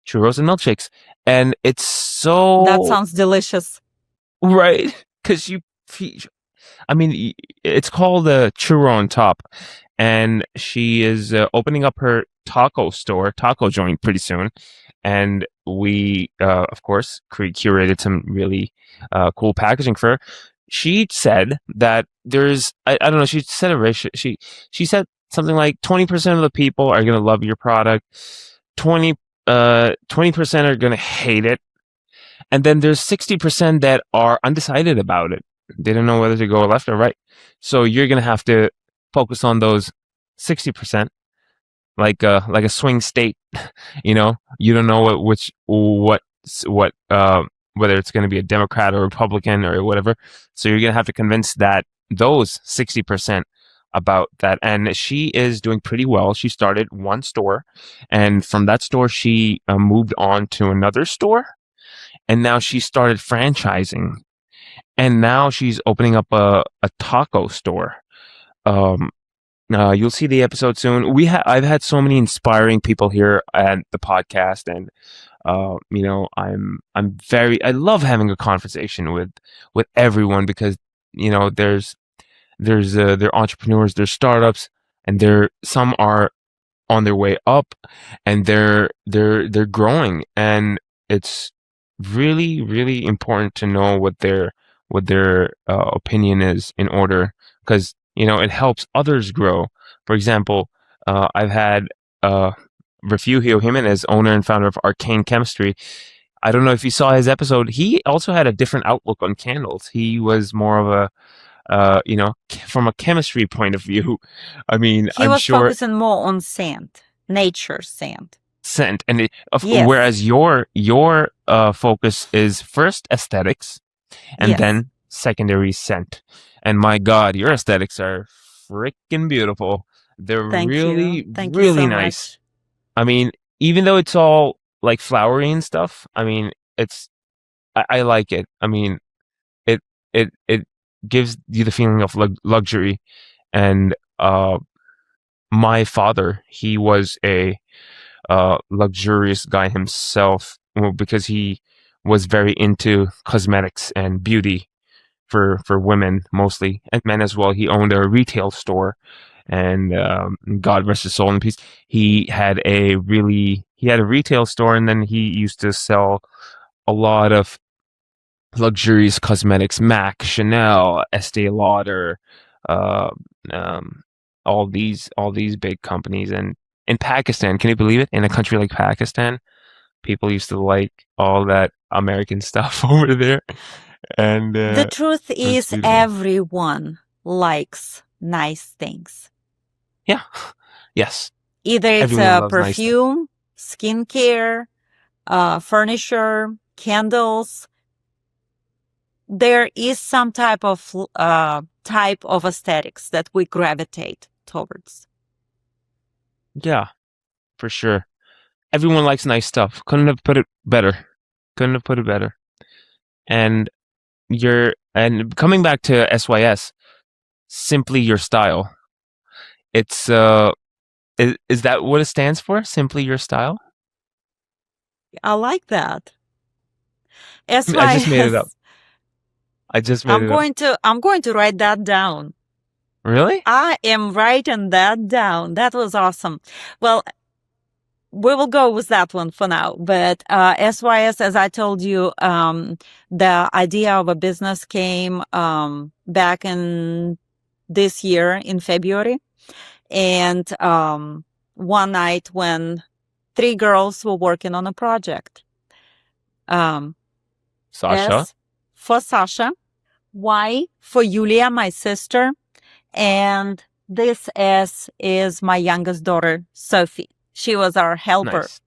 churros and milkshakes, and it's That so sounds delicious. right because I mean, it's called a churro on top, and she is opening up her taco joint pretty soon. And we, of course, curated some really cool packaging for her. She said that I don't know, she said a ratio. She said something like 20% of the people are going to love your product, 20% are going to hate it, and then there's 60% that are undecided about it. They don't know whether to go left or right. So you're gonna have to focus on those 60%, like a swing state. You don't know whether it's going to be a Democrat or Republican or whatever. So you're going to have to convince those 60% about that. And she is doing pretty well. She started one store, and from that store she moved on to another store, and now she started franchising, and now she's opening up a taco store. Um, you'll see the episode soon. I've had so many inspiring people here at the podcast, and I love having a conversation with everyone, because they're entrepreneurs, they're startups, and some are on their way up, and they're growing, and it's really really important to know what their opinion is, in order, because it helps others grow. For example, I've had Refugio Jimenez, owner and founder of Arcane Chemistry. I don't know if you saw his episode. He also had a different outlook on candles. He was more of a from a chemistry point of view. I mean, He I'm was sure focusing more on scent, nature scent. scent, and Yes, whereas your focus is first aesthetics and yes. then secondary scent. And my God, your aesthetics are freaking beautiful. They're Thank you. really, Thank you really so nice. much. I mean, even though it's all like flowery and stuff, I mean, I like it. I mean, it gives you the feeling of luxury. And my father, he was a luxurious guy himself, well, because he was very into cosmetics and beauty for women mostly, and men as well. He owned a retail store, and God rest his soul in peace. He had a retail store, and then he used to sell a lot of luxurious cosmetics: Mac, Chanel, Estee Lauder, uh, um, all these big companies. And in Pakistan, can you believe it? In a country like Pakistan, people used to like all that American stuff over there, and The truth it's is, beautiful. everyone likes nice things. Yeah. Yes. Either it's Everyone a loves nice stuff. perfume, skincare, furniture, candles. There is some type of aesthetics that we gravitate towards. Yeah, for sure. Everyone likes nice stuff. Couldn't have put it better. Couldn't have put it better. And coming back to SYS, simply your style. It's is that what it stands for? Simply your style? I like that. I just made it up. SYS. I just made it up. I'm going to write that down. Really? I am writing that down. That was awesome. Well, we will go with that one for now. But SYS, as I told you, the idea of a business came back in this year in February. And one night when three girls were working on a project. Sasha? S for Sasha, Y for Yulia, my sister, and this S is my youngest daughter, Sophie. She was our helper. Nice.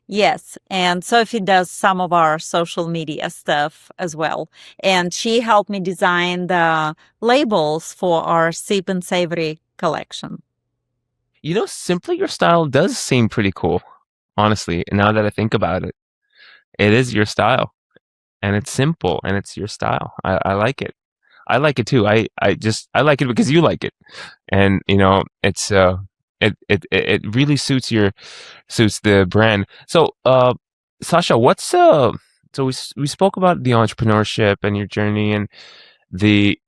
Yes, and Sophie does some of our social media stuff as well. And she helped me design the labels for our Sip and Savory collection. You know, simply your style does seem pretty cool, honestly. Now that I think about it, it is your style, and it's simple, and it's your style. I like it. I like it too. I like it because you like it, and you know, it really suits the brand. So, Sasha, we spoke about the entrepreneurship and your journey and the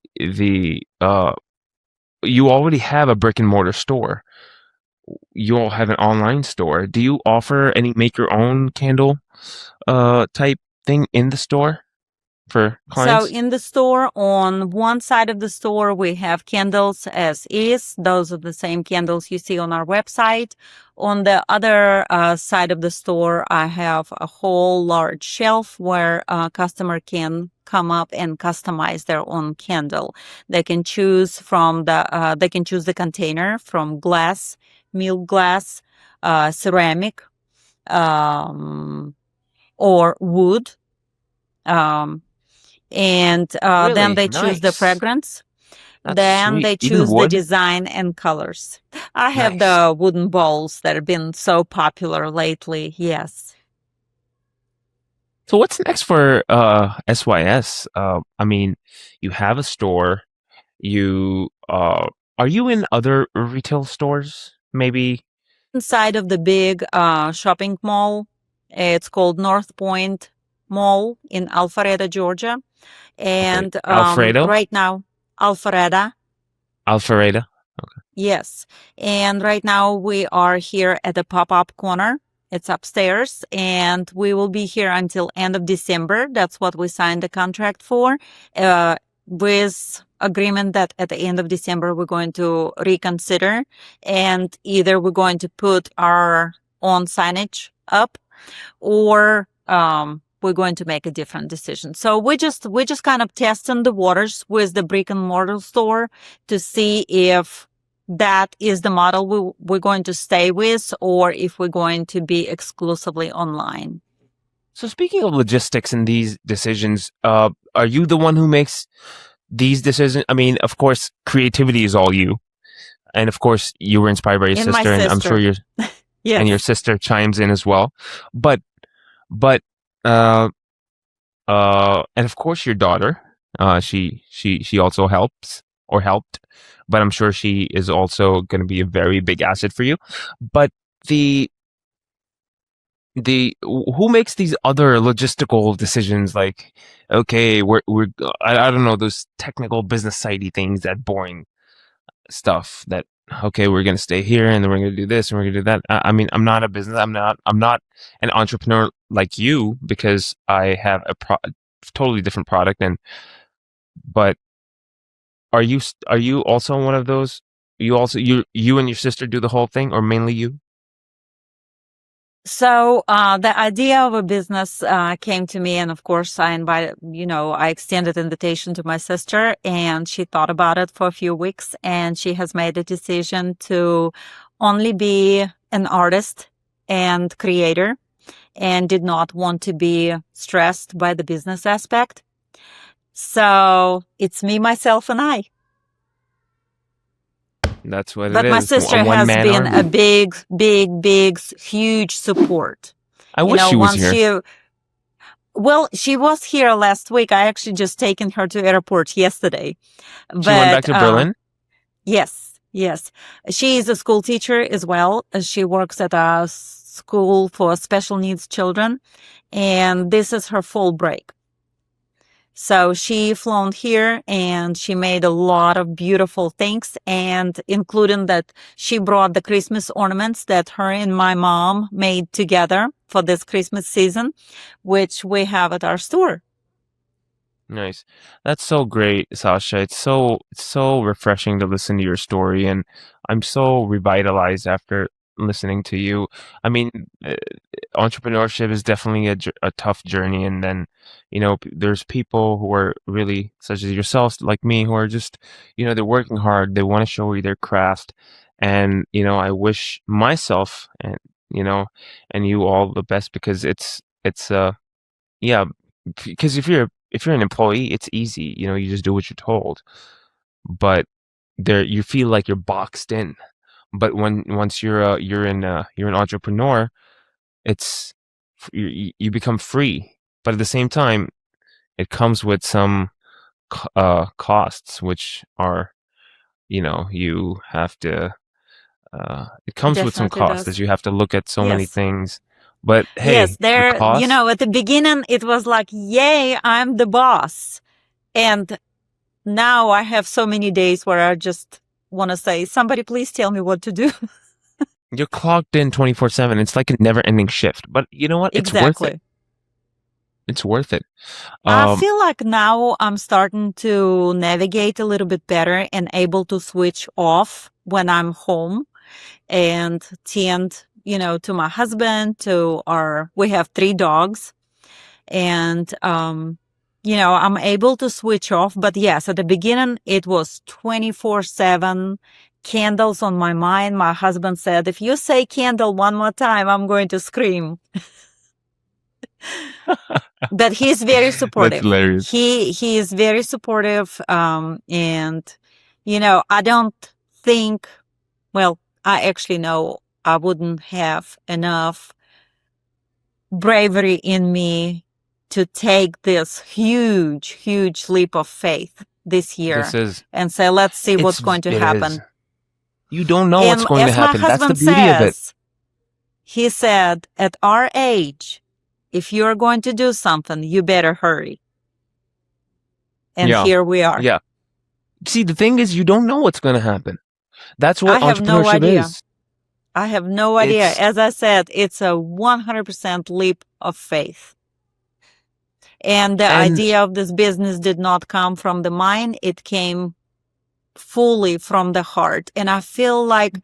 you already have a brick and mortar store. You all have an online store. Do you offer any make your own candle type thing in the store for So clients? in the store, on one side of the store, we have candles as is. Those are the same candles you see on our website. On the other side of the store, I have a whole large shelf where a customer can come up and customize their own candle. They can choose they can choose the container from glass, milk glass, ceramic, um, or wood. Um, and then Really? they choose the Nice. fragrance. That's Then sweet. they Even choose the wood? design and colors. I have Nice. the wooden bowls that have been so popular lately. Yes. So what's next for SYS? I mean, you have a store. You are you in other retail stores? Maybe. Inside of the big shopping mall, it's called North Point Mall in Alpharetta, Georgia. Okay. And Alfredo? right now, Alpharetta. Alfreda? Yes. And right now we are here at the pop-up corner. It's upstairs and we will be here until end of December. That's what we signed the contract for. With agreement that at the end of December we're going to reconsider and either we're going to put our own signage up or we're going to make a different decision. So we just kind of testing the waters with the brick and mortar store to see if that is the model we're going to stay with or if we're going to be exclusively online. So speaking of logistics and these decisions, are you the one who makes these decisions? I mean, of course, creativity is all you, and of course, you were inspired by your And my sister, and I'm sure sister. your Yes. sister chimes in as well. But but uh and of course, your daughter, she also helps or helped, but I'm sure she is also going to be a very big asset for you. But the who makes these other logistical decisions like okay I don't know those technical business sidey things, that boring stuff that okay we're going to stay here and then we're going to do this and we're going to do that. I mean, I'm not an entrepreneur like you because I have totally different product, and but are you also one of those, you and your sister do the whole thing, or mainly you? So the idea of a business came to me, and of course, I extended invitation to my sister, and she thought about it for a few weeks, and she has made a decision to only be an artist and creator, and did not want to be stressed by the business aspect. So it's me, myself, and I. That's what it But my is, a sister one has man been a army. big, big, big, huge support. I wish she was Once here. she was here last week. I actually just taken her to airport yesterday. She went back But to Berlin. yes, yes. She is a school teacher as well. She works at a school for special needs children, and this is her fall break. So she flown here and she made a lot of beautiful things, and including that she brought the Christmas ornaments that her and my mom made together for this Christmas season, which we have at our store. Nice. That's so great, Sasha. It's so refreshing to listen to your story, and I'm so revitalized after listening to you. I mean, uh, entrepreneurship is definitely a tough journey, and then, there's people who are really such as yourself, like me, who are just, they're working hard. They want to show you their craft, and I wish myself and you know, and you all the best because it's yeah, because if you're an employee, it's easy, you just do what you're told. But there you feel like you're boxed in. But once you're an entrepreneur, it's you become free. But at the same time, it comes with some costs, which are, you have to it comes with some Definitely costs as does. you have to look at so many Yes. thing. But Yes, hey, the there, cost, at the beginning it was like, yay, I'm the boss. And now I have so many days where I just want to say, somebody please tell me what to do. you're clocked in 24/7. It's like a never-ending shift. But you know what? It's worth it. Exactly. It's worth it. I Um, feel like now I'm starting to navigate a little bit better and able to switch off when I'm home and tend, to my husband, we have 3 dogs, and, I'm able to switch off. But yes, at the beginning, it was 24/7 candles on my mind. My husband said, if you say candle one more time, I'm going to scream. But he's very that's supportive. hilarious. He is very supportive. And, I don't think, well, I actually know I wouldn't have enough bravery in me to take this huge, huge leap of faith this This year is and say, let's see what's going to it is. happen. You don't know what's And going to as my happen. That's the husband beauty of it. says, he said, at our age, if you're going to do something, you better hurry. And Yeah. here we are. Yeah. See, the thing is, you don't know what's going to happen. That's I what have no entrepreneurship idea. is. I have no idea. It's As I said, it's a 100% leap of faith. And the and idea of this business did not come from the mind. It came fully from the heart. And I feel like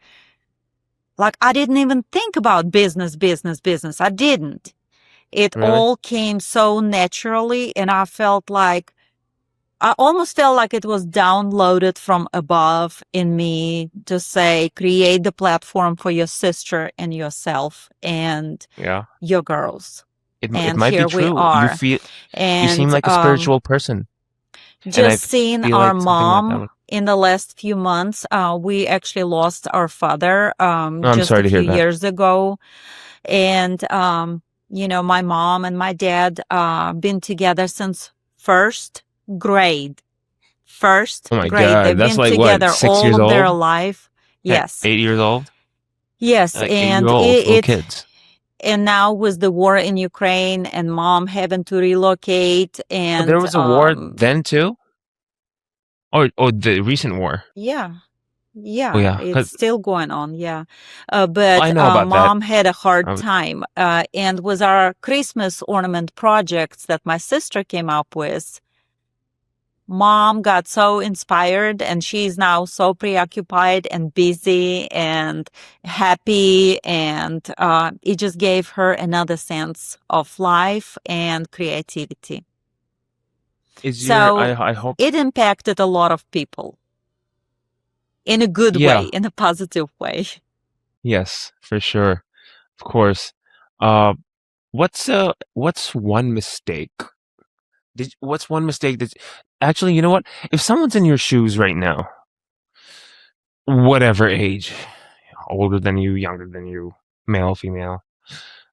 I didn't even think about business, business, business. I didn't. It really, all came so naturally. And I almost felt like it was downloaded from above in me to say, create the platform for your sister and yourself and yeah. your girls. It And might be here we true. are. You seem And like a spiritual person, and I just seeing feel our like something like that mom would. in the last few months, we actually lost our father Oh, I'm just sorry a to few hear that. years ago. And, my mom and my dad been together since grade. First Oh my grade. God, They've that's been like what, together six all years of their old? life. Yes. 8 years old? Yes. Like 8 year And olds, little kids. and now with the war in Ukraine and mom having to relocate Oh, there and, was a war then too, or the recent war. yeah. Oh Yeah, yeah, it's because still going on. Yeah. I But know about that. mom had a hard I was, time. And with our Christmas ornament projects that my sister came up with, mom got so inspired and she's now so preoccupied and busy and happy. And it just gave her another sense of life and creativity. is your So I hope. it impacted a lot of people in a good way, Yeah. in a positive way. Yes, for sure. Of course. Uh, what's one mistake? What's one mistake that actually, you know what? If someone's in your shoes right now, whatever age, older than you, younger than you, male, female,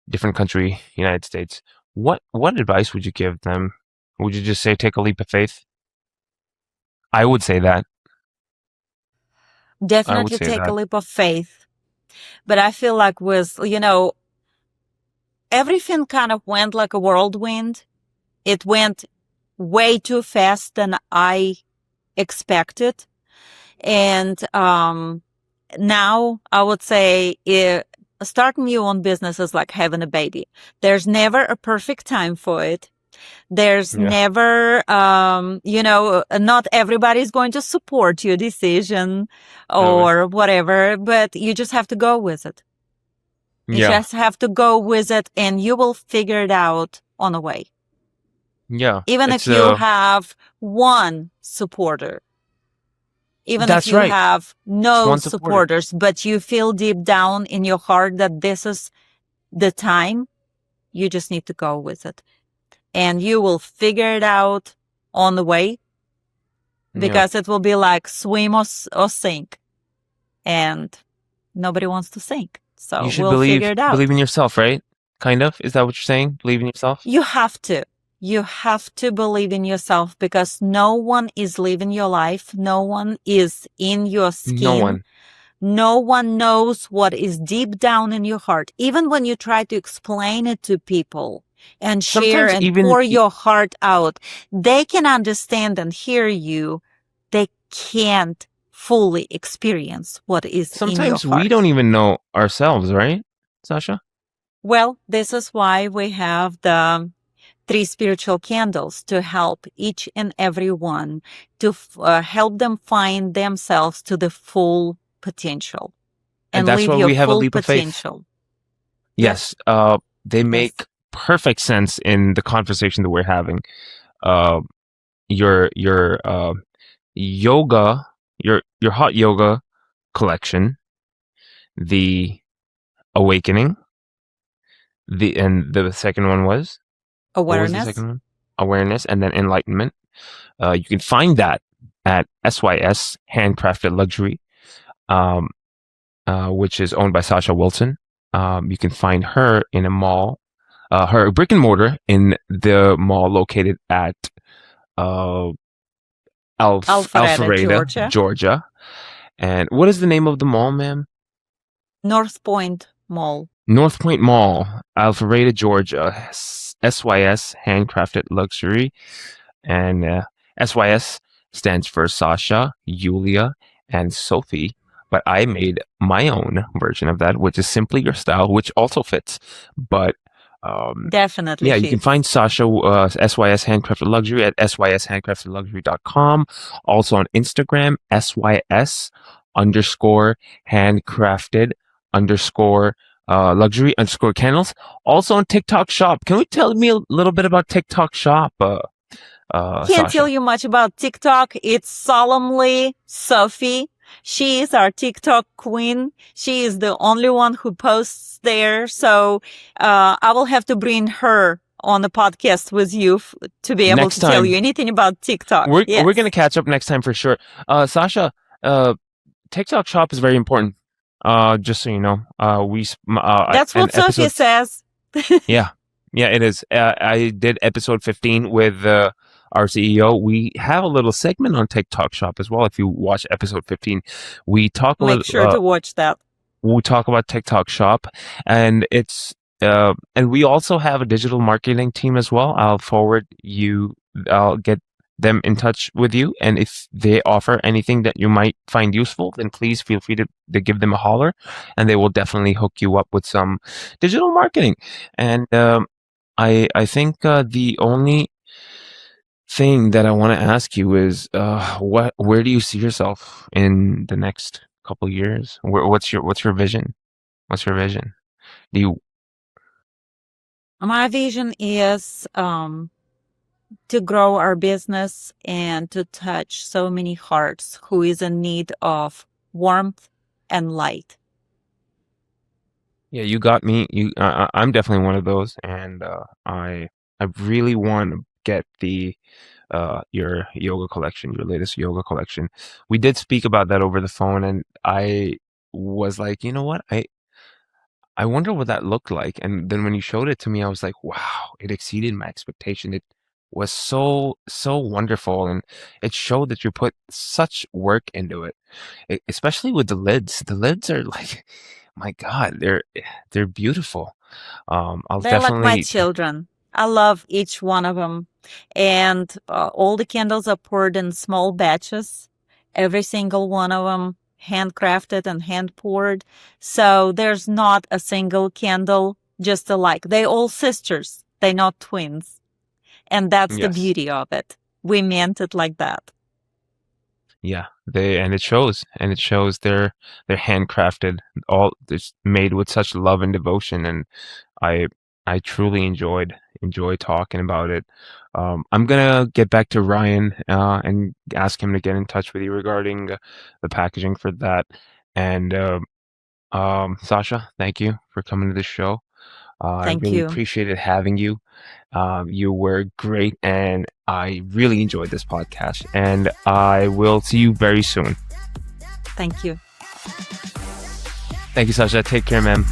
different country, United States, what advice would you give them? Would you just say take a leap of faith? I would say that. I would Definitely say take a that. leap of faith. But I feel like everything kind of went like a whirlwind. It went way too fast than I expected. And now I would say starting your own business is like having a baby. There's never a perfect time for it. There's Yeah, never, not everybody's going to support your decision really. or whatever, but you just have to go with it. You Yeah, just have to go with it and you will figure it out on the way. yeah. Even It's if you have one supporter, even if That's you right. have Just no one supporter. supporters, but you feel deep down in your heart that this is the time, you just need to go with it. And you will figure it out on the way, Yeah. because it will be like swim or sink. And nobody wants to sink. You So should we'll figure it out. believe in yourself, right? Kind of. Is that what you're saying? Believe in yourself? You have to. You have to believe in yourself, because no one is living your life. No one is in your No skin. one. No one knows what is deep down in your heart. Even when you try to explain it to people and share Sometimes and even pour your heart out, they can understand and hear you. They can't fully experience what is in your sometimes we don't heart. even know ourselves, right, Sasha? Well, this is why we have the three spiritual candles to help each and every one to help them find themselves to the full potential And and that's live why your we have a full leap of faith. potential. Yes. Yes, They yes. make perfect sense in the conversation that we're having. Uh, your yoga, your hot yoga collection, the awakening, the second one was, what was the Awareness. second one? Awareness, and then enlightenment. You can find that at SYS Handcrafted Luxury, um, which is owned by Sasha Wilson. You can find her in a mall, her brick and mortar in the mall located at uh, Alpharetta, Alpharetta, Georgia. Georgia. And what is the name of the mall, ma'am? North Point Mall. North Point Mall, Alpharetta, Georgia. SYS Handcrafted Luxury. And SYS stands for Sasha, Yulia, and Sophie. But I made my own version of that, which is simply your style, which also fits. But um, Definitely yeah, you can find fits. Sasha SYS Handcrafted Luxury at syshandcraftedluxury.com. Also on Instagram, SYS underscore handcrafted underscore luxury underscore candles. Also on TikTok Shop. Can we tell me a little bit about TikTok Shop, Can't tell Sasha? you much about TikTok. It's solemnly Sophie. She is our TikTok queen. She is the only one who posts there. So I will have to bring her on the podcast with you to be able Next to tell you time, anything about TikTok. we're gonna Yes. catch up next time for sure. Sasha, uh, TikTok Shop is very important. Just so you know, That's an what Sophie episode. says. Yeah, yeah, it is. I did episode 15 with our CEO. We have a little segment on TikTok Shop as well. If you watch episode 15, we talk a Make little. sure to watch that. We talk about TikTok Shop, and it's and we also have a digital marketing team as well. I'll get them in touch with you, and if they offer anything that you might find useful, then please feel free to give them a holler, and they will definitely hook you up with some digital marketing. And I think the only thing that I want to ask you is where do you see yourself in the next couple years? What's your vision? What's your vision? Do you My vision is to grow our business and to touch so many hearts who is in need of warmth and light. Yeah, you got me. I'm definitely one of those, and I really want to get the your yoga collection, your latest yoga collection. We did speak about that over the phone, and I was like, you know what? I wonder what that looked like. And then when you showed it to me, I was like, wow, it exceeded my expectation. It was so wonderful, and it showed that you put such work into it, especially with the lids. The lids are like, my God, they're beautiful. I'll They're like my definitely, children. I love each one of them. And all the candles are poured in small batches, every single one of them handcrafted and hand poured. So there's not a single candle just alike. They all sisters. They're not twins. And that's the yes, beauty of it. We meant it like that. yeah, and it shows they're handcrafted, all it's made with such love and devotion, and I I truly enjoy talking about it. I'm gonna get back to Ryan and ask him to get in touch with you regarding the packaging for that. And Sasha, thank you for coming to the show. I Thank really you. appreciated having you. You were great, and I really enjoyed this podcast. And I will see you very soon. Thank you. Thank you, Sasha. Take care, ma'am.